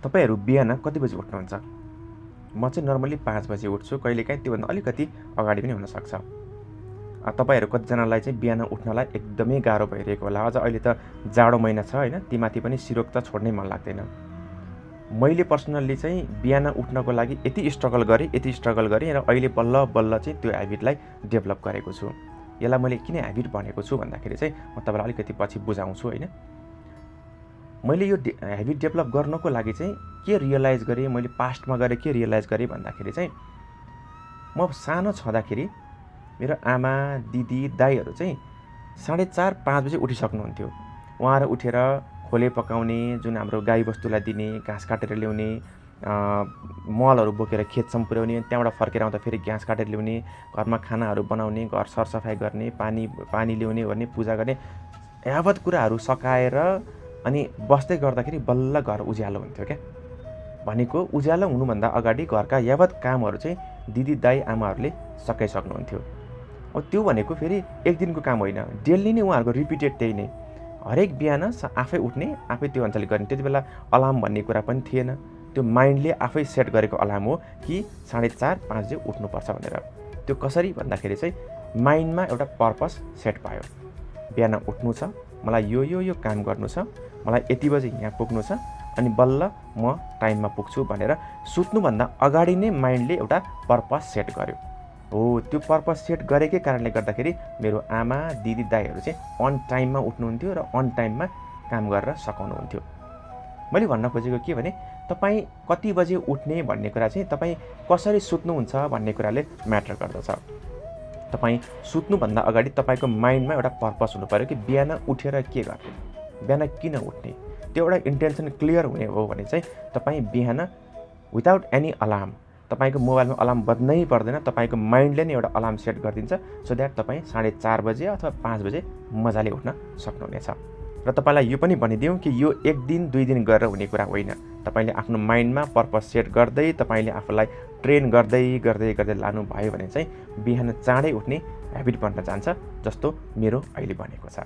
तपाईहरु बिहान कति बजे उठ्नुहुन्छ? म चाहिँ नर्मली 5 बजे उठ्छु, कहिलेकाहीँ त्योभन्दा अलिकति अगाडि पनि हुनसक्छ। तपाईहरु कतिजनालाई चाहिँ बिहान उठ्नलाई एकदमै गाह्रो भइरहेको होला। अझ अहिले त जाडो महिना छ हैन, तीमाथि पनि सिरोक त छोड्नै मन लाग्दैन। मैले पर्सनल्ली चाहिँ बिहान उठ्नको लागि यति स्ट्रगल गरेँ र अहिले बल्ल बल्ल चाहिँ त्यो ह्याबिटलाई डेभलप गरेको छु। यसलाई मैले किन ह्याबिट भनेको छु भन्दाखेरि चाहिँ म तपाईलाई अलिकति पछि बुझाउँछु हैन। मैले यो ह्याबिट डेभलप गर्नको लागि चाहिँ के रियलाइज गरेँ, मैले पास्टमा गएर के रियलाइज गरेँ भन्दाखेरि चाहिँ म सानो छँदाखेरि मेरो आमा, दिदी, दाइहरू चाहिँ 4:30-5 बजे उठिसक्नुहुन्थ्यो। उहाँहरू उठेर खोले पकाउने, जुन हाम्रो गाईबस्तुलाई दिने, घाँस काटेर ल्याउने, मलहरू बोकेर खेतसम्म पुर्याउने, त्यहाँबाट फर्केर आउँदा फेरि घाँस काटेर ल्याउने, घरमा खानाहरू बनाउने, घर सरसफाइ गर्ने, पानी ल्याउने गर्ने, पूजा गर्ने, यावत कुराहरू सकाएर अनि बस्दै गर्दाखेरि बल्ल घर उज्यालो हुन्थ्यो क्या। भनेको उज्यालो हुनुभन्दा अगाडि घरका यावत कामहरू चाहिँ दिदी, दाइ, आमाहरूले सकाइसक्नुहुन्थ्यो। अब त्यो भनेको फेरि एक दिनको काम होइन, डेली नै उहाँहरूको रिपिटेड त्यही नै। हरेक बिहान आफै उठ्ने, आफै त्यो अनुसारले गर्ने। त्यति बेला अलार्म भन्ने कुरा पनि थिएन। त्यो माइन्डले आफै सेट गरेको अलार्म हो कि 4:30-5 बजे उठ्नुपर्छ भनेर। त्यो कसरी भन्दाखेरि चाहिँ माइन्डमा एउटा पर्पस सेट भयो। बिहान उठ्नु छ, मलाई यो काम गर्नु छ, मलाई यति बजे यहाँ पुग्नु छ, अनि बल्ल म टाइममा पुग्छु भनेर सुत्नुभन्दा अगाडि नै माइन्डले एउटा पर्पस सेट गर्यो। हो, त्यो पर्पस सेट गरेकै कारणले गर्दाखेरि मेरो आमा, दिदी, दाइहरू चाहिँ अन टाइममा उठ्नुहुन्थ्यो र अन टाइममा काम गरेर सकाउनुहुन्थ्यो। मैले भन्न खोजेको के भने तपाईँ कति बजे उठ्ने भन्ने कुरा चाहिँ तपाईँ कसरी सुत्नुहुन्छ भन्ने कुराले म्याटर गर्दछ। तपाईँ सुत्नुभन्दा अगाडि तपाईँको माइन्डमा एउटा पर्पस हुनु पऱ्यो कि बिहान उठेर के गर्ने, बिहान किन उठ्ने। त्यो एउटा इन्टेन्सन क्लियर हुने हो भने चाहिँ तपाईँ बिहान विदाउट एनी अलार्म, तपाईँको मोबाइलमा अलार्म बज्नै पर्दैन, तपाईँको माइन्डले नै एउटा अलार्म सेट गरिदिन्छ, सो द्याट तपाईँ 4:30 बजे अथवा 5 बजे मजाले उठ्न सक्नुहुनेछ। र तपाईँलाई यो पनि भनिदिउँ कि यो 1 दिन 2 दिन गरेर हुने कुरा होइन। तपाईँले आफ्नो माइन्डमा पर्पस सेट गर्दै, तपाईँले आफूलाई ट्रेन गर्दै लानुभयो भने चाहिँ बिहान चाँडै उठ्ने ह्याबिट बन्न जान्छ, जस्तो मेरो अहिले बनेको छ।